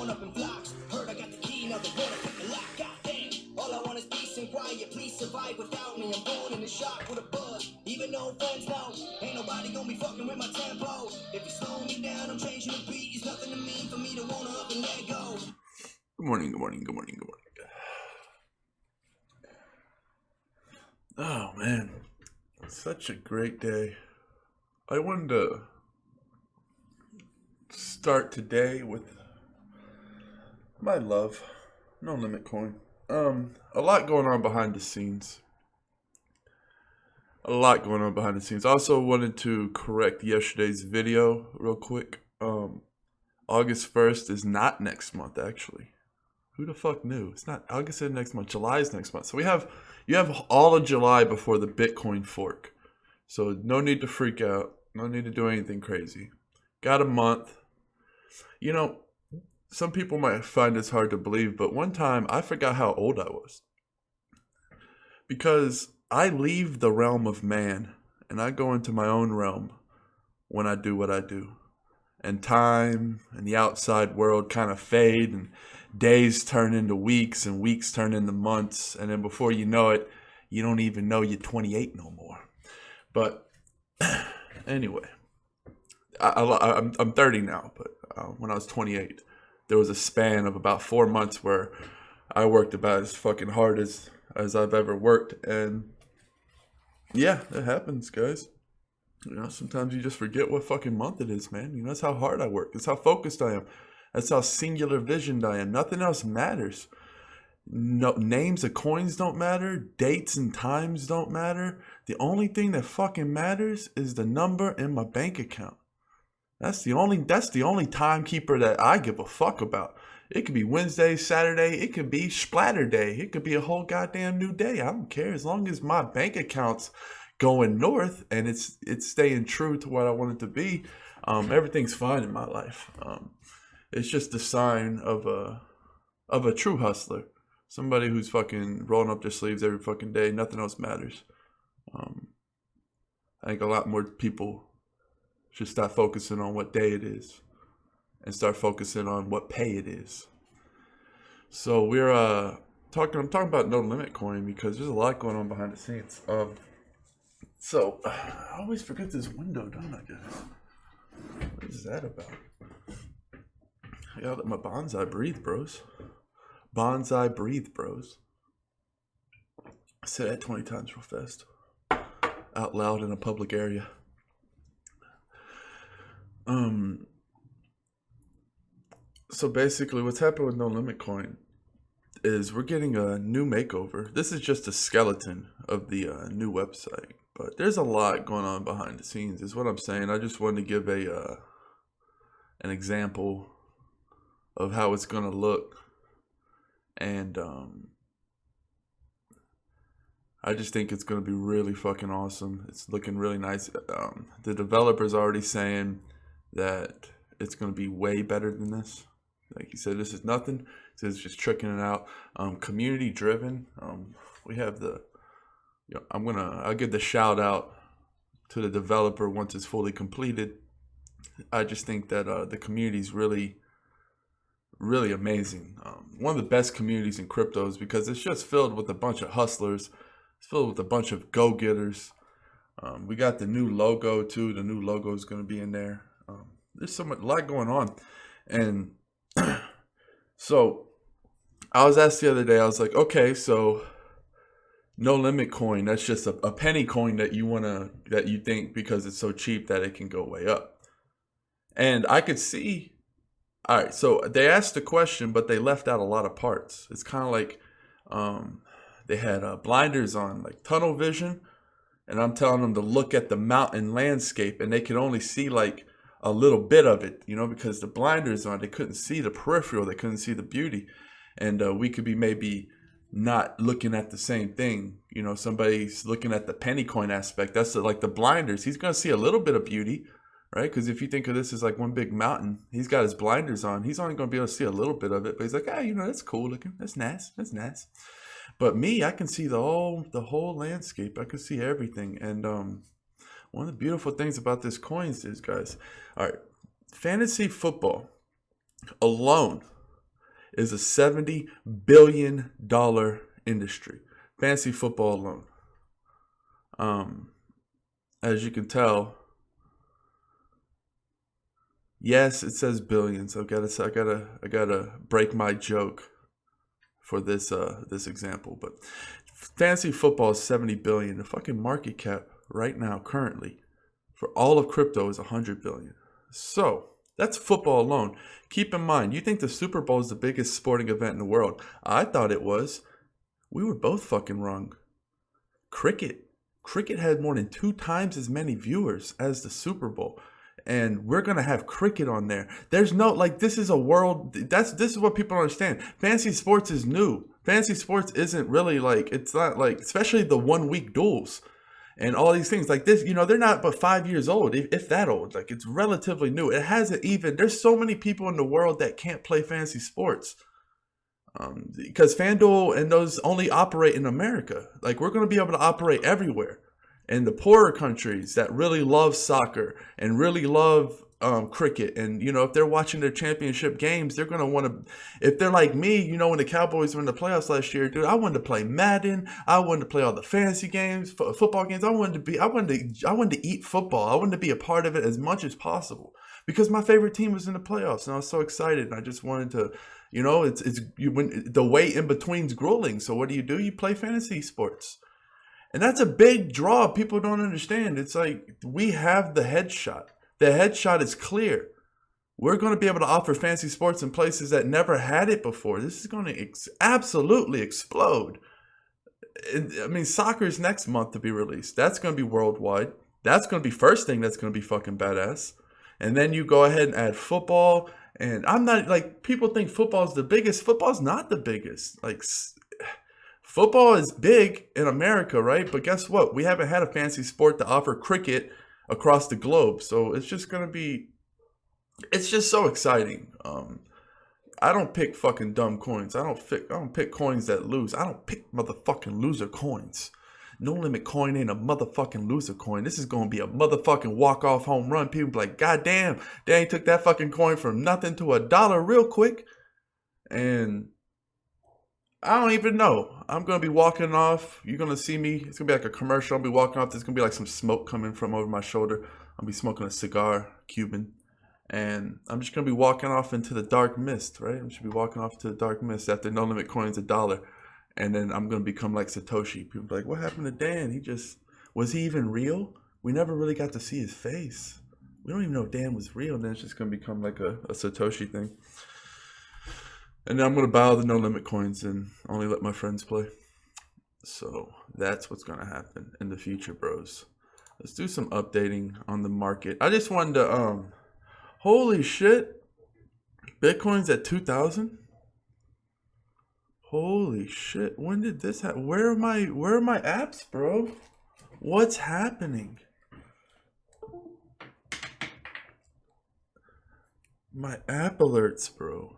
drawn up in flocks. Heard I got the key, now they wanna pick the lock. Goddamn, all I want is peace and quiet. Please survive without me. I'm born in the shock with a buzz. Even though friends know, ain't nobody gonna be fucking with my tempo. If you slow me down, I'm changing the beat. It's nothing to me for me to wanna up and let go. Good morning, good morning, good morning, good morning. Oh man, such a great day. I wanted to start today with my love, No Limit Coin. A lot going on behind the scenes. I also wanted to correct yesterday's video real quick. August 1st is not next month, actually. Who the fuck knew? It's not August is next month. July is next month. So you have all of July before the Bitcoin fork. So no need to freak out. No need to do anything crazy. Got a month. You know, some people might find this hard to believe, but one time I forgot how old I was. Because I leave the realm of man and I go into my own realm when I do what I do. And time and the outside world kind of fade, and days turn into weeks and weeks turn into months. And then before you know it, you don't even know you're 28 no more. But anyway, I'm 30 now, but when I was 28, there was a span of about 4 months where I worked about as fucking hard as I've ever worked. And yeah, it happens, guys. You know, sometimes you just forget what fucking month it is, man. You know, that's how hard I work. That's how focused I am. That's how singular visioned I am. Nothing else matters. No, names of coins don't matter. Dates and times don't matter. The only thing that fucking matters is the number in my bank account. That's the only timekeeper that I give a fuck about. It could be Wednesday, Saturday. It could be Splatter Day. It could be a whole goddamn new day. I don't care. As long as my bank account's going north and it's staying true to what I want it to be, everything's fine in my life. It's just a sign of a true hustler. Somebody who's fucking rolling up their sleeves every fucking day. Nothing else matters. I think a lot more people should start focusing on what day it is and start focusing on what pay it is. So we're I'm talking about No Limit Coin because there's a lot going on behind the scenes. So I always forget this window, don't I, guys? What is that about? I gotta let my bonsai breathe, bros. Bonsai breathe, bros. I said that 20 times real fast. Out loud in a public area. So basically what's happened with No Limit Coin is we're getting a new makeover. This is just a skeleton of the new website, but there's a lot going on behind the scenes is what I'm saying. I just wanted to give an example of how it's going to look. And I just think it's going to be really fucking awesome. It's looking really nice. The developer's already saying that it's going to be way better than this. Like he said, this is nothing. He says it's just tricking it out. Community driven. We have I'll give the shout out to the developer once it's fully completed. I just think that the community is really, really amazing. One of the best communities in cryptos because it's just filled with a bunch of hustlers. It's filled with a bunch of go-getters. We got the new logo too. The new logo is going to be in there. There's a lot going on. And so I was asked the other day, I was like, okay, so No Limit Coin, that's just a penny coin that you think because it's so cheap that it can go way up. And I could see, all right, so they asked the question, but they left out a lot of parts. It's kind of like they had blinders on, like tunnel vision. And I'm telling them to look at the mountain landscape and they could only see like a little bit of it, because the blinders on, they couldn't see the peripheral, they couldn't see the beauty. And we could be maybe not looking at the same thing. Somebody's looking at the penny coin aspect. That's like the blinders. He's going to see a little bit of beauty, right? Because if you think of this as like one big mountain, he's got his blinders on. He's only going to be able to see a little bit of it. But he's like, that's cool looking. That's nice. That's nice. But me, I can see the whole landscape. I can see everything. And one of the beautiful things about this coins is, guys, all right, fantasy football alone is a $70 billion industry. Fantasy football alone. As you can tell, yes, it says billions. I gotta break my joke for this example. But fantasy football is 70 billion. The fucking market cap right now, currently, for all of crypto is 100 billion. So that's football alone. Keep in mind, you think the Super Bowl is the biggest sporting event in the world. I thought it was. We were both fucking wrong. Cricket had more than 2 times as many viewers as the Super Bowl. And we're going to have cricket on there. There's no, like, this is a world, this is what people understand. Fantasy sports is new. Fantasy sports isn't really like, it's not like, especially the 1 week duels and all these things like this, you know, they're not but 5 years old, if that old. Like, it's relatively new. It hasn't even, there's so many people in the world that can't play fantasy sports. Because FanDuel and those only operate in America. Like, we're going to be able to operate everywhere. And the poorer countries that really love soccer and really love cricket, and, you know, if they're watching their championship games, they're going to want to, if they're like me, you know, when the Cowboys were in the playoffs last year, dude, I wanted to play Madden. I wanted to play all the fantasy games, football games. I wanted to eat football. I wanted to be a part of it as much as possible because my favorite team was in the playoffs, and I was so excited. And I just wanted to, you know, when the wait in between's grueling. So what do? You play fantasy sports. And that's a big draw people don't understand. It's like, we have the headshot. The headshot is clear. We're going to be able to offer fantasy sports in places that never had it before. This is going to absolutely explode. I mean, soccer is next month to be released. That's going to be worldwide. That's going to be first thing that's going to be fucking badass. And then you go ahead and add football. And I'm not, like, people think football is the biggest. Football's not the biggest. Like, football is big in America, right? But guess what? We haven't had a fantasy sport to offer cricket across the globe. So it's just going to be, it's just so exciting. I don't pick fucking dumb coins. I don't pick coins that lose. I don't pick motherfucking loser coins. No Limit coin ain't a motherfucking loser coin. This is going to be a motherfucking walk-off home run. People be like, God damn, they took that fucking coin from nothing to $1 real quick. And I don't even know. I'm going to be walking off. You're going to see me. It's going to be like a commercial. I'll be walking off. There's going to be like some smoke coming from over my shoulder. I'll be smoking a cigar, Cuban. And I'm just going to be walking off into the dark mist, right? I'm just going to be walking off to the dark mist after No Limit coin's $1. And then I'm going to become like Satoshi. People be like, what happened to Dan? Was he even real? We never really got to see his face. We don't even know if Dan was real. And then it's just going to become like a Satoshi thing. And then I'm going to buy all the No Limit coins and only let my friends play. So that's what's going to happen in the future, bros. Let's do some updating on the market. I just wanted to, holy shit. Bitcoin's at 2,000. Holy shit. When did this happen? Where are my apps, bro? What's happening? My app alerts, bro.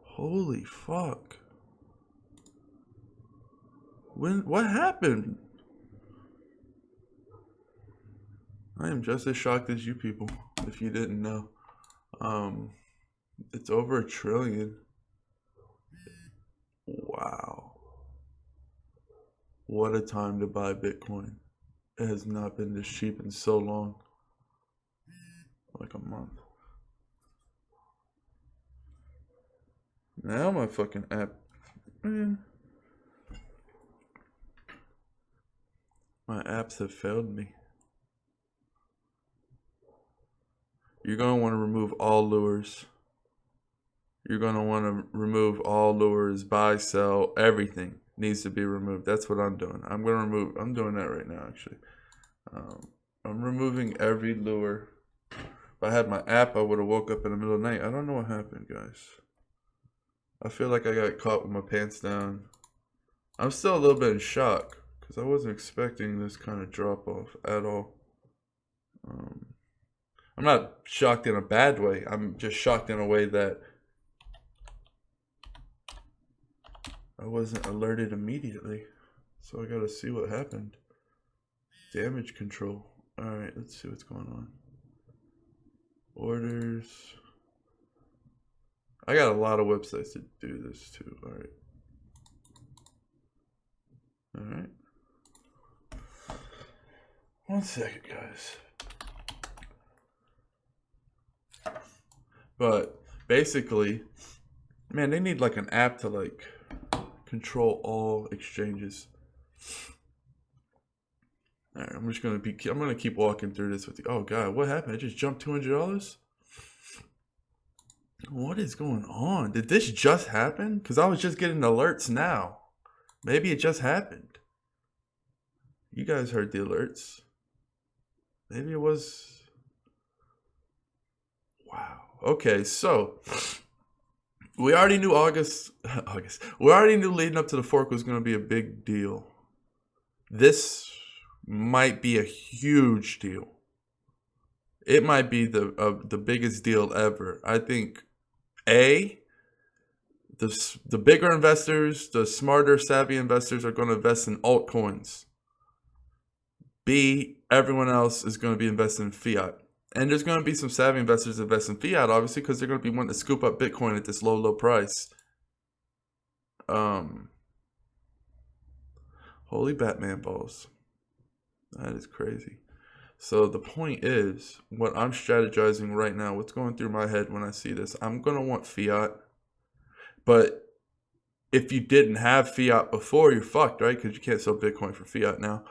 Holy fuck. What happened? I am just as shocked as you people, if you didn't know. It's over $1 trillion. Wow. What a time to buy Bitcoin. It has not been this cheap in so long. Like a month. Now my fucking app. My apps have failed me. You're going to want to remove all lures. You're going to want to remove all lures, buy, sell, everything needs to be removed. That's what I'm doing. I'm doing that right now, actually. I'm removing every lure. If I had my app, I would have woke up in the middle of the night. I don't know what happened, guys. I feel like I got caught with my pants down. I'm still a little bit in shock because I wasn't expecting this kind of drop off at all. I'm not shocked in a bad way. I'm just shocked in a way that I wasn't alerted immediately. So I gotta see what happened. Damage control. Alright, let's see what's going on. Orders. I got a lot of websites to do this too. All right. All right. One second, guys. But basically, man, they need like an app to like control all exchanges. All right, I'm gonna keep walking through this with you. Oh God, what happened? I just jumped $200. What is going on? Did this just happen? Because I was just getting alerts now. Maybe it just happened. You guys heard the alerts. Maybe it was. Wow. Okay, so we already knew August. We already knew leading up to the fork was going to be a big deal. This might be a huge deal. It might be the biggest deal ever. I think the bigger investors, the smarter, savvy investors are going to invest in altcoins. B, everyone else is going to be investing in fiat. And there's going to be some savvy investors invest in fiat, obviously, because they're going to be wanting to scoop up Bitcoin at this low price. Holy Batman balls. That is crazy. So the point is, what I'm strategizing right now, what's going through my head when I see this, I'm going to want fiat. But if you didn't have fiat before, you're fucked, right? Because you can't sell Bitcoin for fiat now.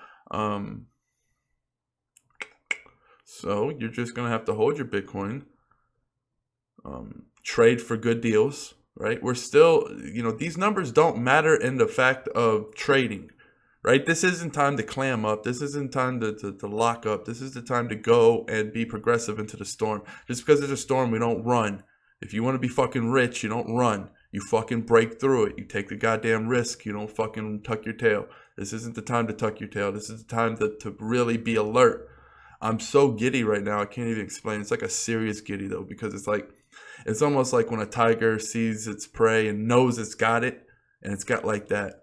So you're just going to have to hold your Bitcoin, trade for good deals, right? We're still, these numbers don't matter in the fact of trading, right? This isn't time to clam up. This isn't time to lock up. This is the time to go and be progressive into the storm. Just because there's a storm, we don't run. If you want to be fucking rich, you don't run. You fucking break through it. You take the goddamn risk. You don't fucking tuck your tail. This isn't the time to tuck your tail. This is the time to really be alert. I'm so giddy right now. I can't even explain. It's like a serious giddy though, because it's almost like when a tiger sees its prey and knows it's got it, and it's got like that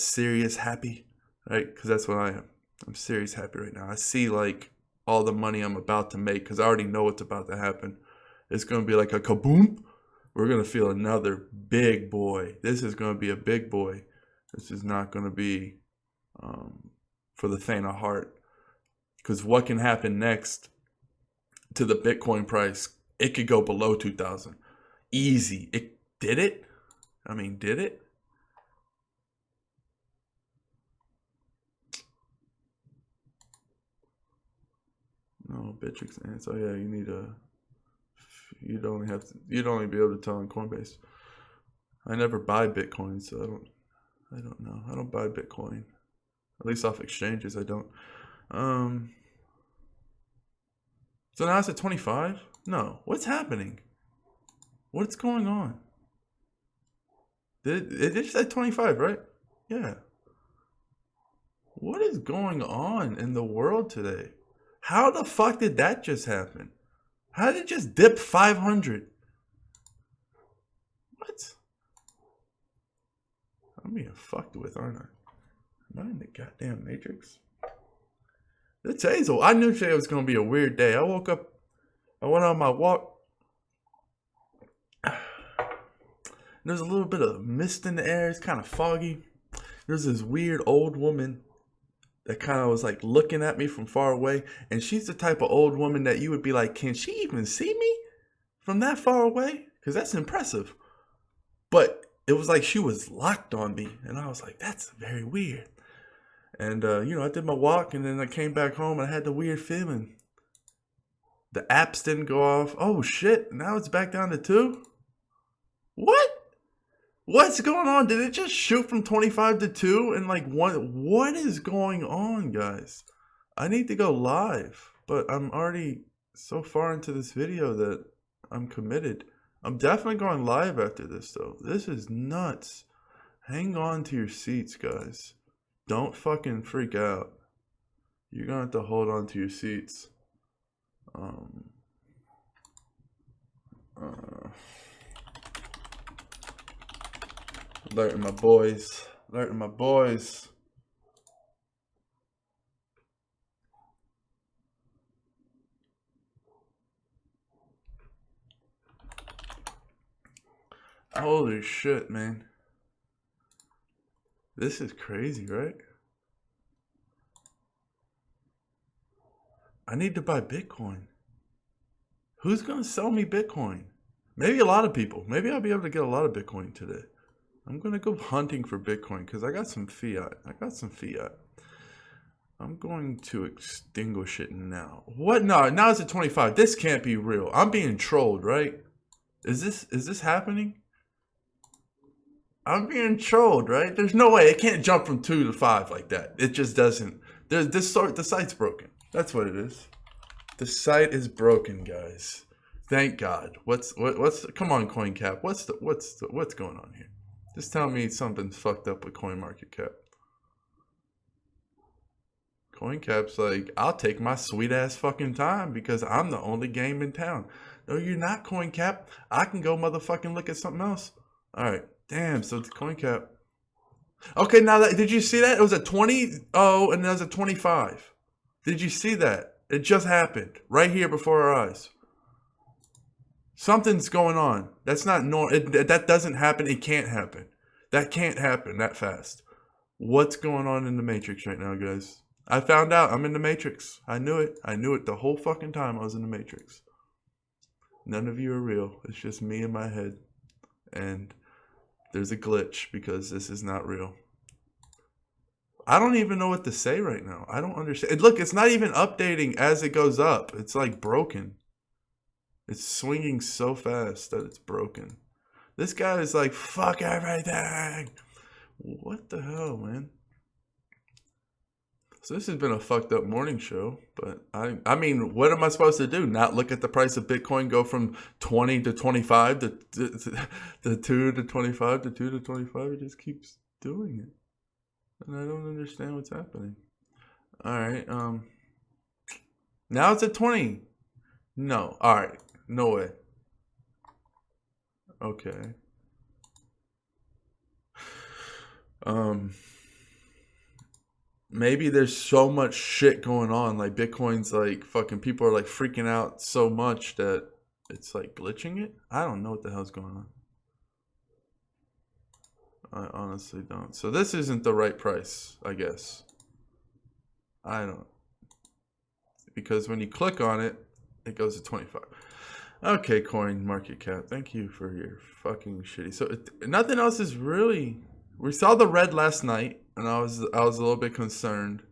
serious happy, right? Because that's what I am. I'm serious happy right now. I see like all the money I'm about to make because I already know what's about to happen. It's going to be like a kaboom. We're going to feel another big boy. This is going to be a big boy. This is not going to be for the faint of heart. Because what can happen next to the Bitcoin price? It could go below 2,000. Easy. Did it? I mean, did it? No, Bitrix ants. Oh yeah, you'd only be able to tell on Coinbase. I never buy Bitcoin, so I don't know. I don't buy Bitcoin. At least off exchanges, I don't. So now it's at 25? No. What's happening? What's going on? It just said 25, right? Yeah. What is going on in the world today? How the fuck did that just happen? How did it just dip 500? What? I'm being fucked with, aren't I? Am I in the goddamn Matrix? I knew today was going to be a weird day. I woke up, I went on my walk. There's a little bit of mist in the air. It's kind of foggy. There's this weird old woman that kind of was like looking at me from far away. And she's the type of old woman that you would be like, can she even see me from that far away? Because that's impressive. But it was like she was locked on me. And I was like, that's very weird. And, I did my walk and then I came back home and I had the weird feeling. The apps didn't go off. Oh, shit. Now it's back down to 2? What? What's going on? Did it just shoot from 25 to 2? And like, what is going on, guys? I need to go live. But I'm already so far into this video that I'm committed. I'm definitely going live after this, though. This is nuts. Hang on to your seats, guys. Don't fucking freak out. You're gonna have to hold on to your seats. Alerting my boys. Alerting my boys. Holy shit, man. This is crazy, right? I need to buy Bitcoin. Who's going to sell me Bitcoin? Maybe a lot of people. Maybe I'll be able to get a lot of Bitcoin today. I'm going to go hunting for Bitcoin because I got some Fiat. I'm going to extinguish it now. What? No, now it's at 25. This can't be real. I'm being trolled, right? Is this happening? I'm being trolled, right? There's no way. It can't jump from 2 to 5 like that. It just doesn't. The site's broken. That's what it is. The site is broken, guys. Thank God. What's come on, CoinCap. What's going on here? Just tell me something's fucked up with CoinMarketCap. CoinCap's like, I'll take my sweet ass fucking time because I'm the only game in town. No, you're not, CoinCap. I can go motherfucking look at something else. All right. Damn, so it's CoinCap. Okay, now that, did you see that? It was a 20, and it was a 25. Did you see that? It just happened right here before our eyes. Something's going on. That's not normal. That doesn't happen. It can't happen. That can't happen that fast. What's going on in the Matrix right now, guys? I found out I'm in the Matrix. I knew it. I knew it the whole fucking time I was in the Matrix. None of you are real. It's just me in my head. And there's a glitch because this is not real. I don't even know what to say right now. I don't understand. Look, it's not even updating as it goes up. It's like broken. It's swinging so fast that it's broken. This guy is like, fuck everything. What the hell, man? So this has been a fucked up morning show, but I mean, what am I supposed to do? Not look at the price of Bitcoin go from 20 to 25 to 2 to 25 to 2 to 25? It just keeps doing it. And I don't understand what's happening. All right. Now it's at 20. No. All right. No way. Okay. Maybe there's so much shit going on. Like Bitcoin's like fucking people are like freaking out so much that it's like glitching it. I don't know what the hell's going on. I honestly don't. So this isn't the right price, I guess. I don't. Because when you click on it, it goes to 25. Okay, CoinMarketCap. Thank you for your fucking shitty. So nothing else is really. We saw the red last night, and I was a little bit concerned.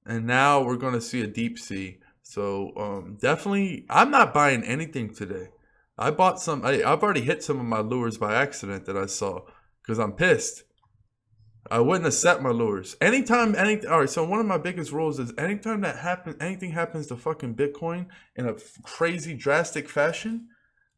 And now we're going to see a deep sea. So definitely, I'm not buying anything today. I bought some. I've already hit some of my lures by accident that I saw because I'm pissed. I wouldn't have set my lures. All right, so one of my biggest rules is anytime anything happens to fucking Bitcoin in a crazy drastic fashion,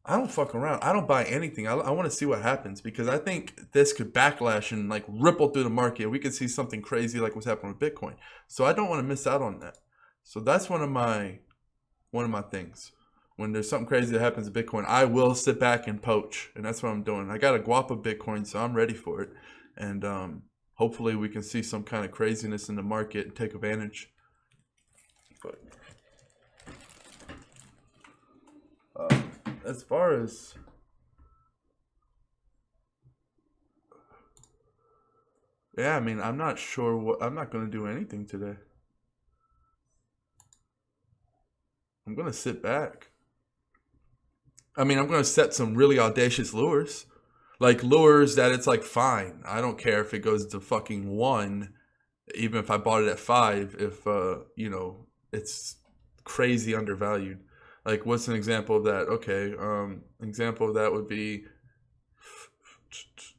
I don't fuck around. I don't buy anything. I want to see what happens because I think this could backlash and like ripple through the market. We could see something crazy like what's happening with Bitcoin. So I don't want to miss out on that. So that's one of my things. When there's something crazy that happens to Bitcoin, I will sit back and poach, and that's what I'm doing. I got a guap of Bitcoin, so I'm ready for it, and hopefully we can see some kind of craziness in the market and take advantage. But as far as yeah, I mean, I'm not sure I'm not going to do anything today. I'm going to sit back. I mean, I'm going to set some really audacious lures. Like lures that it's like, fine. I don't care if it goes to fucking 1, even if I bought it at 5, if, it's crazy undervalued. Like, what's an example of that? Okay, example of that would be,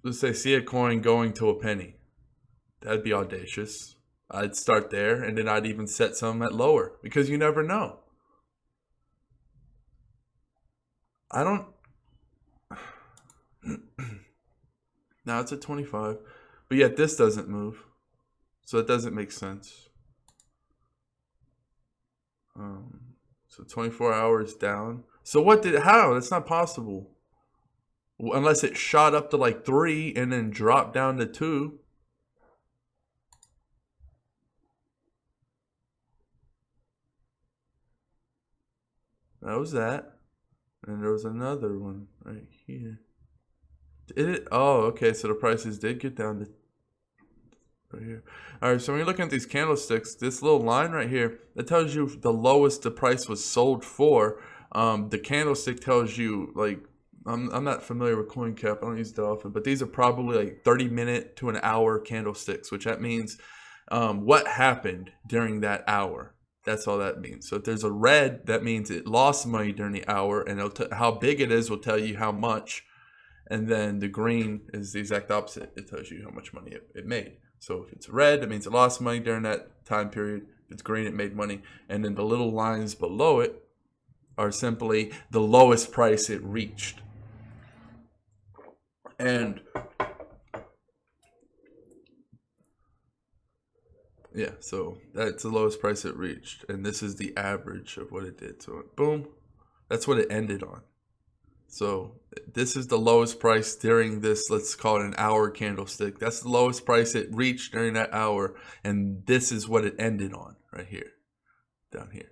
let's say, see a coin going to a penny. That'd be audacious. I'd start there, and then I'd even set some at lower, because you never know. I don't... Now it's at 25. But yet this doesn't move. So it doesn't make sense. So 24 hours down. So how? That's not possible. Unless it shot up to like 3 and then dropped down to 2. That was that. And there was another one right here. Did it? Oh, okay. So the prices did get down to right here. All right. So when you're looking at these candlesticks, this little line right here, that tells you the lowest the price was sold for. The candlestick tells you, like, I'm not familiar with CoinCap. I don't use that often, but these are probably like 30-minute to an hour candlesticks, which that means what happened during that hour. That's all that means. So if there's a red, that means it lost money during the hour, and how big it is will tell you how much. And then the green is the exact opposite. It tells you how much money it made. So if it's red, it means it lost money during that time period. If it's green, it made money. And then the little lines below it are simply the lowest price it reached. And yeah, so that's the lowest price it reached. And this is the average of what it did. So boom, that's what it ended on. So this is the lowest price during this, let's call it an hour candlestick. That's the lowest price it reached during that hour. And this is what it ended on right here, down here.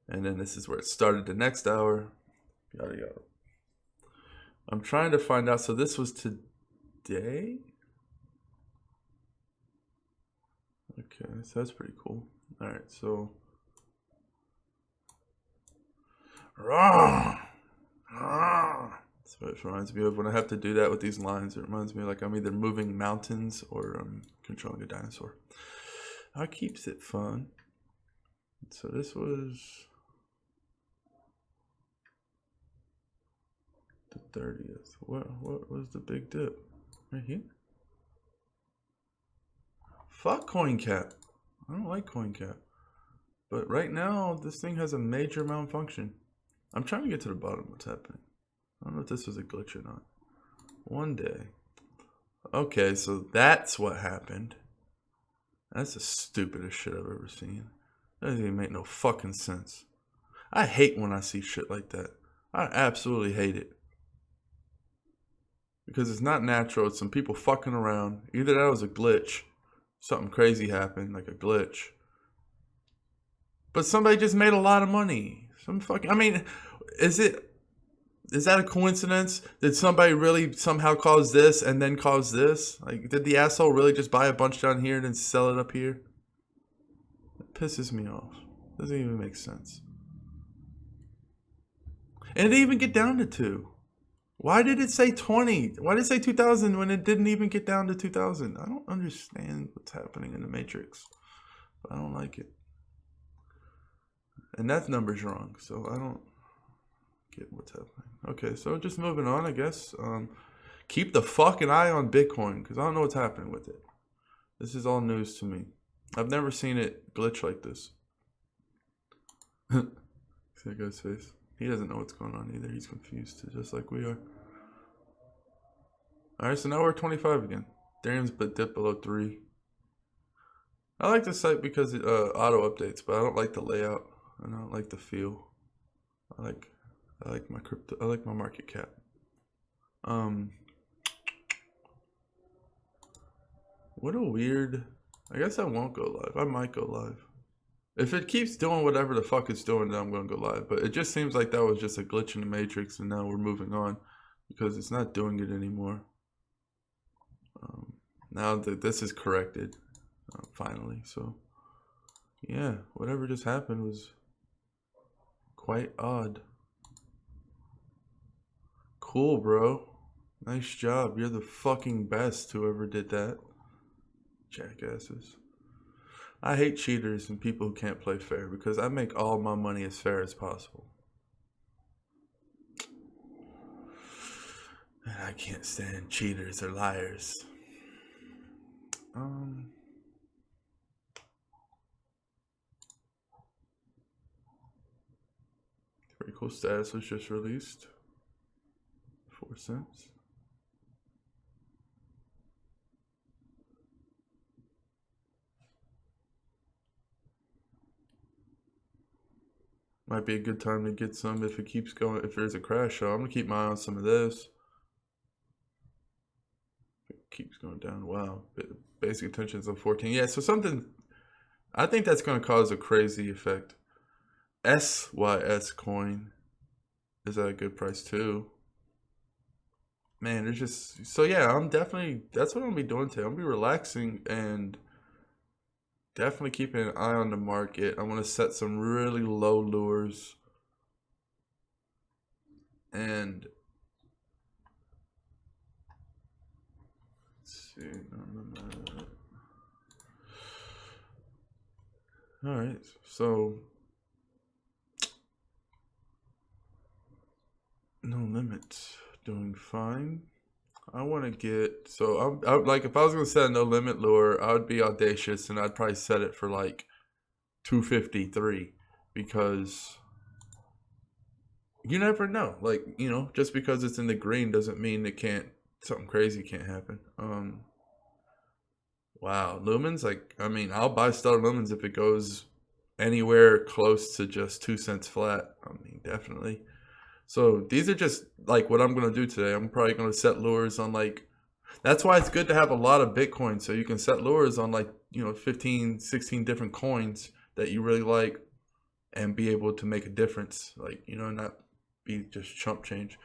And then this is where it started the next hour. Yada, yada. I'm trying to find out. So this was today? Okay, so that's pretty cool. All right, so. So it reminds me of when I have to do that with these lines. It reminds me like I'm either moving mountains or I'm controlling a dinosaur. That keeps it fun. So this was the 30th. What was the big dip? Right here? Fuck CoinCap. I don't like CoinCap. But right now, this thing has a major malfunction. I'm trying to get to the bottom of what's happening. I don't know if this was a glitch or not. One day. Okay, so that's what happened. That's the stupidest shit I've ever seen. That doesn't even make no fucking sense. I hate when I see shit like that. I absolutely hate it. Because it's not natural. It's some people fucking around. Either that was a glitch. Something crazy happened, like a glitch. But somebody just made a lot of money. I mean, is that a coincidence? Did somebody really somehow cause this and then cause this? Like, did the asshole really just buy a bunch down here and then sell it up here? It pisses me off. Doesn't even make sense. And it didn't even get down to 2. Why did it say 20? Why did it say 2000 when it didn't even get down to 2000? I don't understand what's happening in the Matrix. I don't like it. And that number's wrong, so I don't get what's happening. Okay, so just moving on, I guess. Keep the fucking eye on Bitcoin, because I don't know what's happening with it. This is all news to me. I've never seen it glitch like this. See that guy's face? He doesn't know what's going on either. He's confused, just like we are. Alright, so now we're at 25 again. Ethereum's dipped below 3. I like the site because it auto updates, but I don't like the layout. I don't like the feel. I like my crypto. I like my market cap. What a weird. I guess I won't go live. I might go live. If it keeps doing whatever the fuck it's doing, then I'm going to go live. But it just seems like that was just a glitch in the Matrix, and now we're moving on because it's not doing it anymore. Now that this is corrected, finally. So, yeah, whatever just happened was quite odd. Cool, bro. Nice job. You're the fucking best, whoever did that. Jackasses. I hate cheaters and people who can't play fair because I make all my money as fair as possible. And I can't stand cheaters or liars. Pretty cool status was just released. 4 cents. Might be a good time to get some if it keeps going. If there's a crash, so I'm gonna keep my eye on some of this. It keeps going down. Wow, basic attention's on 14. Yeah, so something. I think that's gonna cause a crazy effect. SYS coin is at a good price too. man, it's just so yeah. I'm definitely that's what I'm gonna be doing today. I'm gonna be relaxing and definitely keeping an eye on the market. I'm gonna set some really low lures and let's see. All right, so no limits, doing fine. I want to get so I like if I was gonna set a no limit lure, I would be audacious and I'd probably set it for like 253 because you never know. Like just because it's in the green doesn't mean it can't something crazy can't happen. Wow, lumens. Like I mean, I'll buy stellar lumens if it goes anywhere close to just 2 cents flat. I mean, definitely. So these are just like what I'm gonna do today. I'm probably gonna set lures on like that's why it's good to have a lot of Bitcoin so you can set lures on like 15, 16 different coins that you really like and be able to make a difference, like not be just chump change.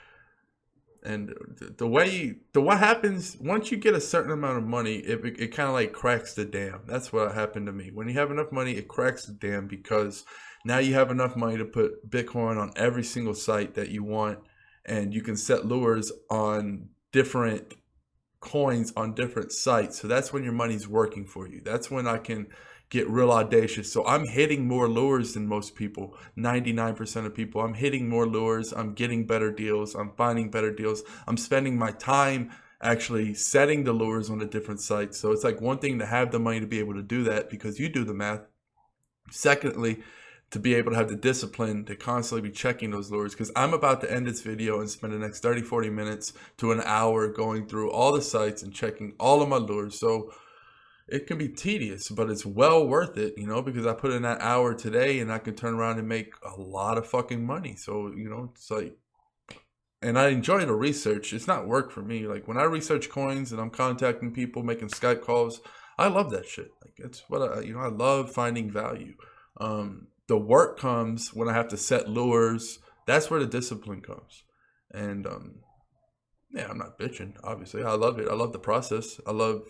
And what happens once you get a certain amount of money, it kind of like cracks the dam. That's what happened to me. When you have enough money, it cracks the dam because now you have enough money to put Bitcoin on every single site that you want, and you can set lures on different coins on different sites. So that's when your money's working for you. That's when I can get real audacious. So I'm hitting more lures than most people. 99% of people. I'm hitting more lures. I'm getting better deals. I'm finding better deals. I'm spending my time actually setting the lures on a different site. So it's like one thing to have the money to be able to do that because you do the math. Secondly, to be able to have the discipline to constantly be checking those lures, because I'm about to end this video and spend the next 30-40 minutes to an hour going through all the sites and checking all of my lures. So it can be tedious, but it's well worth it, because I put in that hour today and I can turn around and make a lot of fucking money. So it's like, and I enjoy the research. It's not work for me. Like when I research coins and I'm contacting people, making Skype calls, I love that shit. Like it's what I love finding value. The work comes when I have to set lures. That's where the discipline comes. And yeah, I'm not bitching. Obviously, I love it. I love the process. I love.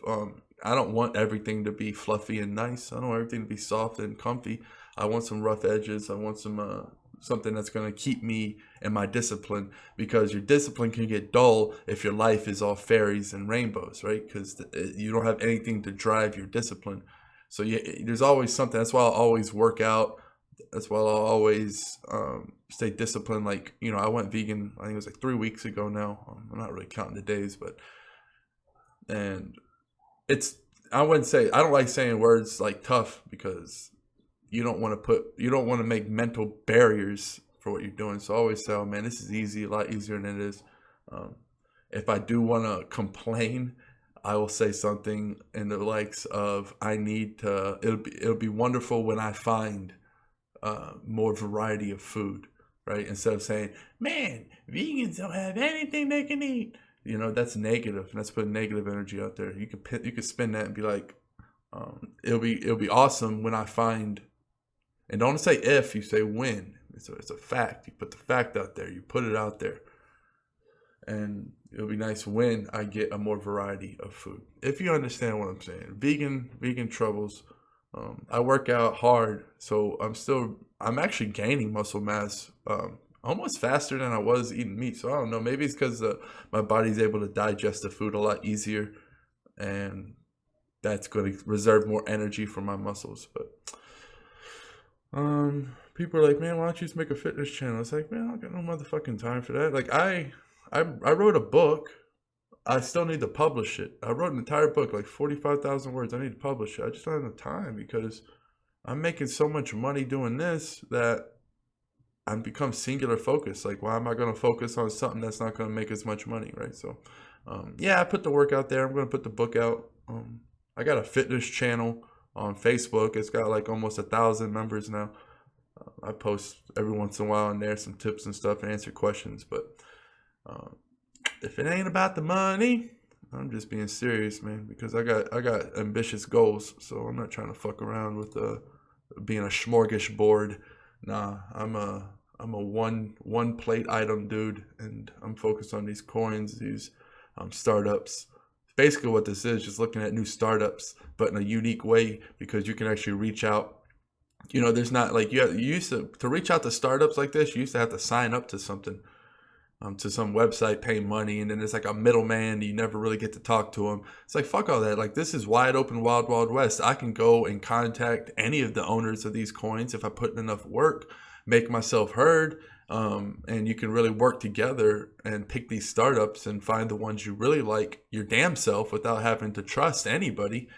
I don't want everything to be fluffy and nice. I don't want everything to be soft and comfy. I want some rough edges. I want some something that's going to keep me in my discipline, because your discipline can get dull if your life is all fairies and rainbows, right? Because you don't have anything to drive your discipline. So there's always something. That's why I'll always work out. That's why I'll always stay disciplined. Like, I went vegan, I think it was like 3 weeks ago now. I'm not really counting the days, and I wouldn't say, I don't like saying words like tough, because you don't want to make mental barriers for what you're doing. So I always say, oh man, this is easy, a lot easier than it is. If I do want to complain, I will say something in the likes of, it'll be wonderful when I find more variety of food, right? Instead of saying, man, vegans don't have anything they can eat. That's negative. That's putting negative energy out there. You could spin that and be like, it'll be awesome when I find, and don't say if, you say when. It's a fact. You put the fact out there. You put it out there. And it'll be nice when I get a more variety of food. If you understand what I'm saying. Vegan troubles. I work out hard, so I'm actually gaining muscle mass almost faster than I was eating meat. So I don't know, maybe it's because my body's able to digest the food a lot easier, and that's going to reserve more energy for my muscles. But people are like, man, why don't you just make a fitness channel? It's like, man, I don't got no motherfucking time for that. Like I wrote a book. I still need to publish it. I wrote an entire book, like 45,000 words. I need to publish it. I just don't have the time, because I'm making so much money doing this that I've become singular focused. Like, why am I going to focus on something that's not going to make as much money, right? So, yeah, I put the work out there. I'm going to put the book out. I got a fitness channel on Facebook. It's got like almost 1,000 members now. I post every once in a while on there some tips and stuff and answer questions, but if it ain't about the money, I'm just being serious, man, because I got ambitious goals. So I'm not trying to fuck around with being a smorgasbord. Nah, I'm a one plate item dude, and I'm focused on these coins, these startups. Basically what this is, just looking at new startups, but in a unique way, because you can actually reach out. You know, there's not like you used to reach out to startups like this, you used to have to sign up to something, to some website, pay money, and then there's like a middleman. You never really get to talk to them. It's like, fuck all that. Like, this is wide open, wild, wild west. I can go and contact any of the owners of these coins if I put in enough work, make myself heard, and you can really work together and pick these startups and find the ones you really like your damn self without having to trust anybody.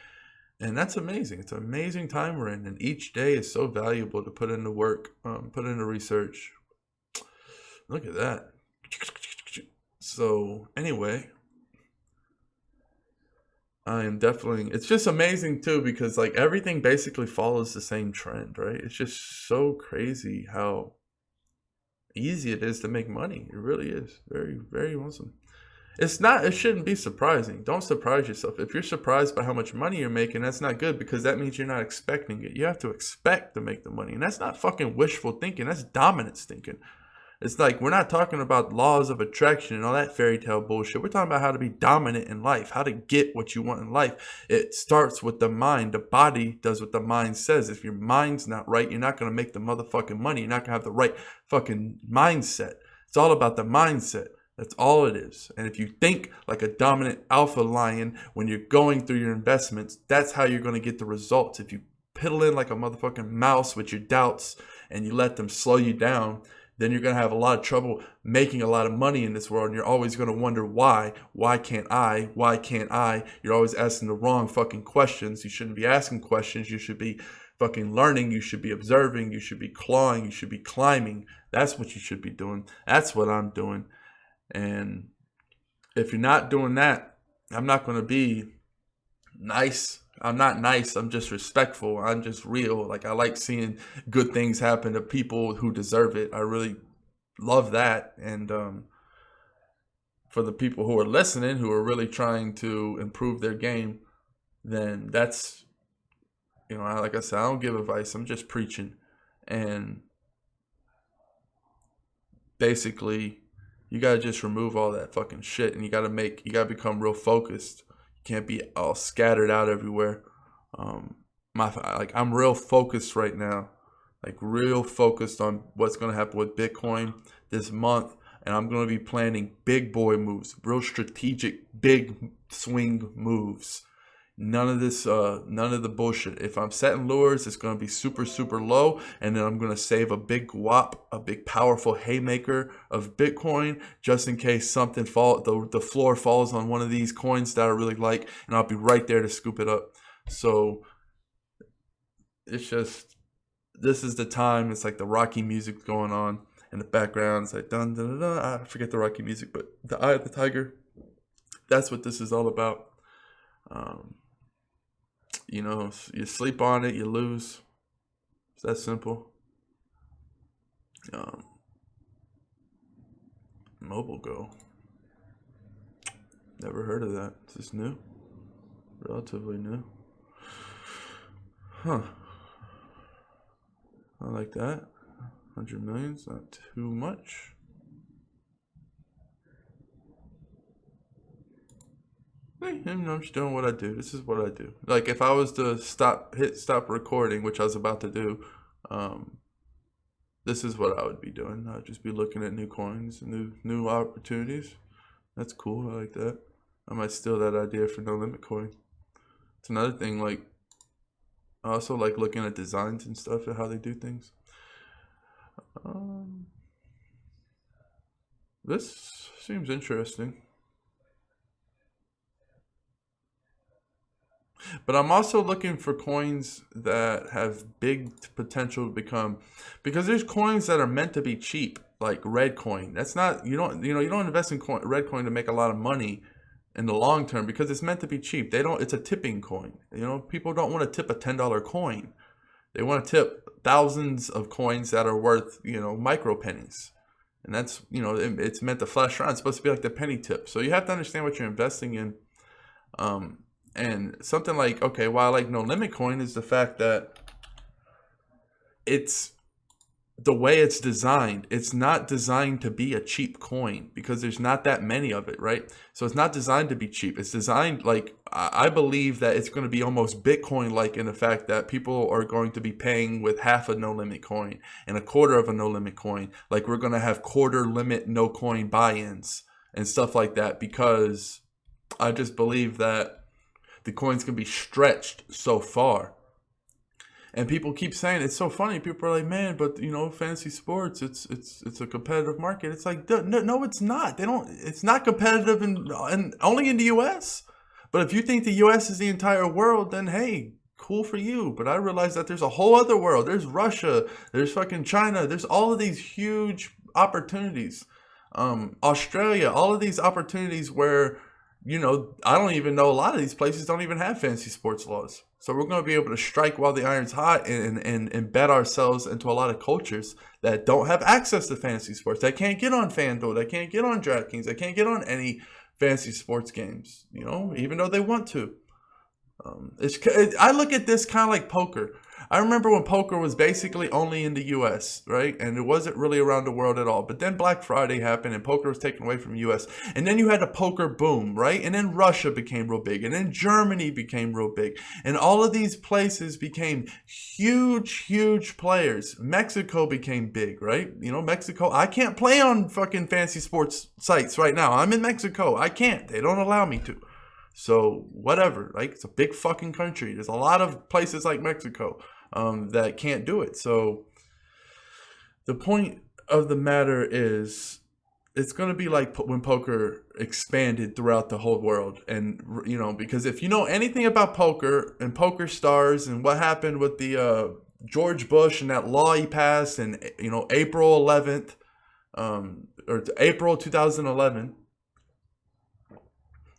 And that's amazing. It's an amazing time we're in, and each day is so valuable to put into work, put into research. Look at that. So anyway, I am definitely, it's just amazing too, because like everything basically follows the same trend, right? It's just so crazy how easy it is to make money. It really is very, very awesome. It shouldn't be surprising. Don't surprise yourself. If you're surprised by how much money you're making, that's not good, because that means you're not expecting it. You have to expect to make the money. And that's not fucking wishful thinking. That's dominance thinking. It's like, we're not talking about laws of attraction and all that fairy tale bullshit. We're talking about how to be dominant in life, how to get what you want in life. It starts with the mind. The body does what the mind says. If your mind's not right, you're not going to make the motherfucking money. You're not going to have the right fucking mindset. It's all about the mindset. That's all it is. And if you think like a dominant alpha lion when you're going through your investments, that's how you're going to get the results. If you piddle in like a motherfucking mouse with your doubts and you let them slow you down, then you're going to have a lot of trouble making a lot of money in this world. And you're always going to wonder why. Why can't I? Why can't I? You're always asking the wrong fucking questions. You shouldn't be asking questions. You should be fucking learning. You should be observing. You should be clawing. You should be climbing. That's what you should be doing. That's what I'm doing. And if you're not doing that, I'm not going to be nice. I'm not nice. I'm just respectful. I'm just real. Like, I like seeing good things happen to people who deserve it. I really love that. And for the people who are listening, who are really trying to improve their game, then that's, you know, like I said, I don't give advice. I'm just preaching. And basically, you got to just remove all that fucking shit, and you got to become real focused. You can't be all scattered out everywhere. I'm real focused right now, like real focused on what's going to happen with Bitcoin this month. And I'm going to be planning big boy moves, real strategic, big swing moves. None of this, none of the bullshit. If I'm setting lures, it's going to be super, super low. And then I'm going to save a big whop, a big powerful haymaker of Bitcoin, just in case something the floor falls on one of these coins that I really like. And I'll be right there to scoop it up. So it's just, this is the time. It's like the Rocky music going on in the background. It's like dun dun dun dun. I forget the Rocky music, but the Eye of the Tiger. That's what this is all about. You know, you sleep on it, you lose. It's that simple. Mobile Go. Never heard of that. Is this new? Relatively new. Huh. I like that. 100 million's not too much. Hey, I'm just doing what I do. This is what I do. Like, if I was to hit stop recording, which I was about to do, this is what I would be doing. I'd just be looking at new coins and new opportunities. That's cool. I like that. I might steal that idea for No Limit Coin. It's another thing. Like, I also like looking at designs and stuff and how they do things. This seems interesting. But I'm also looking for coins that have big potential to become, because there's coins that are meant to be cheap, like red coin. That's not, you don't invest in red coin to make a lot of money in the long term, because it's meant to be cheap. It's a tipping coin. You know, people don't want to tip a $10 coin. They want to tip thousands of coins that are worth, micro pennies. And that's, it's meant to flash around. It's supposed to be like the penny tip. So you have to understand what you're investing in. And something like, why I like No Limit Coin is the fact that the way it's designed, it's not designed to be a cheap coin because there's not that many of it, right? So it's not designed to be cheap. It's designed like, I believe that it's going to be almost Bitcoin-like in the fact that people are going to be paying with half a no limit coin and a quarter of a no limit coin. Like we're going to have quarter limit no coin buy-ins and stuff like that, because I just believe that the coins can be stretched so far. And people keep saying, it's so funny. People are like, man, but you know, fantasy sports, it's a competitive market. It's like, no, it's not. It's not competitive and only in the US. But if you think the US is the entire world, then hey, cool for you. But I realize that there's a whole other world. There's Russia, there's fucking China, there's all of these huge opportunities. Australia, all of these opportunities where, you know, I don't even know, a lot of these places don't even have fantasy sports laws. So we're going to be able to strike while the iron's hot and bet ourselves into a lot of cultures that don't have access to fantasy sports. They can't get on FanDuel. They can't get on DraftKings. They can't get on any fantasy sports games, you know, even though they want to. I look at this kind of like poker. I remember when poker was basically only in the US, right? And it wasn't really around the world at all. But then Black Friday happened and poker was taken away from the US. And then you had a poker boom, right? And then Russia became real big. And then Germany became real big. And all of these places became huge, huge players. Mexico became big, right? You know, Mexico, I can't play on fucking fantasy sports sites right now. I'm in Mexico. I can't. They don't allow me to. So whatever, like it's a big fucking country. There's a lot of places like Mexico that can't do it. So the point of the matter is, it's going to be like when poker expanded throughout the whole world. And, you know, because if you know anything about poker and poker stars and what happened with the George Bush and that law he passed in, you know, April 11th, or April 2011,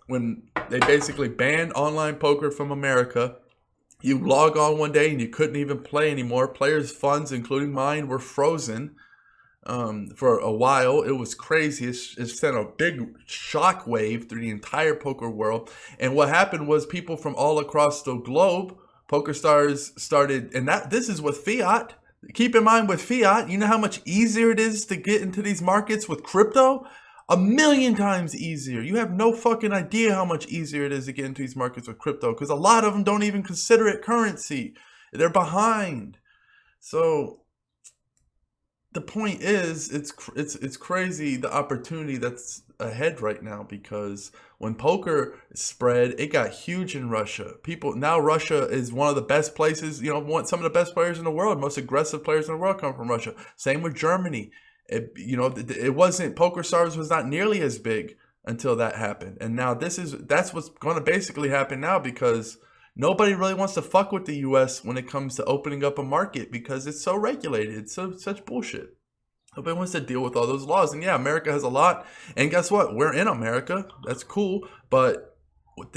when they basically banned online poker from America. You log on one day and you couldn't even play anymore. Players' funds, including mine, were frozen for a while. It was crazy. It sent a big shock wave through the entire poker world. And what happened was people from all across the globe, poker stars started, and this is with Fiat. Keep in mind with Fiat, you know how much easier it is to get into these markets with crypto? 1,000,000 times easier. You have no fucking idea how much easier it is to get into these markets with crypto, because a lot of them don't even consider it currency. They're behind. So the point is, it's crazy the opportunity that's ahead right now, because when poker spread, it got huge in Russia. Now Russia is one of the best places, you know, some of the best players in the world, most aggressive players in the world come from Russia. Same with Germany. It wasn't, poker stars was not nearly as big until that happened. And now that's what's going to basically happen now, because nobody really wants to fuck with the US when it comes to opening up a market, because it's so regulated. It's such bullshit. Nobody wants to deal with all those laws. And yeah, America has a lot. And guess what? We're in America. That's cool. But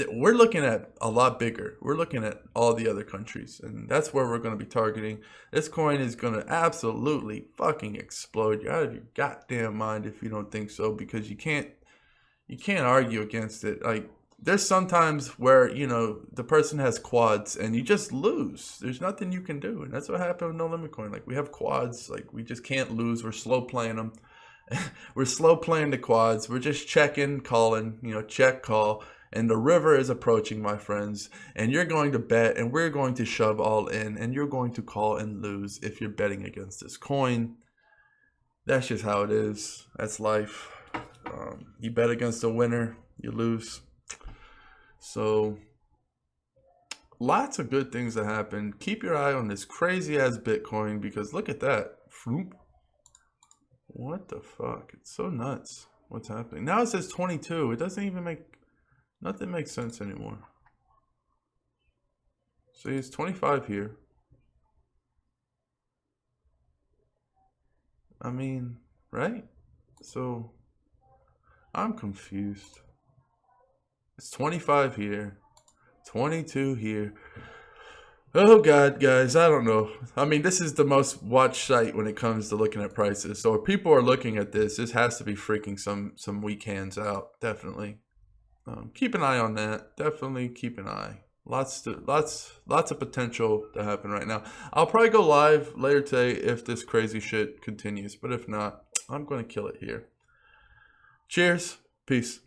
we're looking at a lot bigger. We're looking at all the other countries, and that's where we're going to be targeting. This coin is going to absolutely fucking explode. You're out of your goddamn mind if you don't think so, because you can't argue against it. Like, there's sometimes where, you know, the person has quads and you just lose. There's nothing you can do, and that's what happened with No Limit Coin. Like, we have quads, like we just can't lose. We're slow playing them. We're slow playing the quads. We're just checking, calling, you know, check, call. And the river is approaching, my friends, and you're going to bet, and we're going to shove all in, and you're going to call and lose if you're betting against this coin. That's just how it is. That's life. You bet against a winner, you lose. So, lots of good things that happen. Keep your eye on this crazy-ass Bitcoin, because look at that. What the fuck? It's so nuts what's happening. Now it says 22. It doesn't even make... Nothing makes sense anymore. See, it's 25 here. I mean, right? So, I'm confused. It's 25 here. 22 here. Oh God, guys, I don't know. I mean, this is the most watched site when it comes to looking at prices. So if people are looking at this has to be freaking some weak hands out. Definitely. Keep an eye on that. Definitely keep an eye. Lots of potential to happen right now. I'll probably go live later today if this crazy shit continues, but if not, I'm going to kill it here. Cheers. Peace.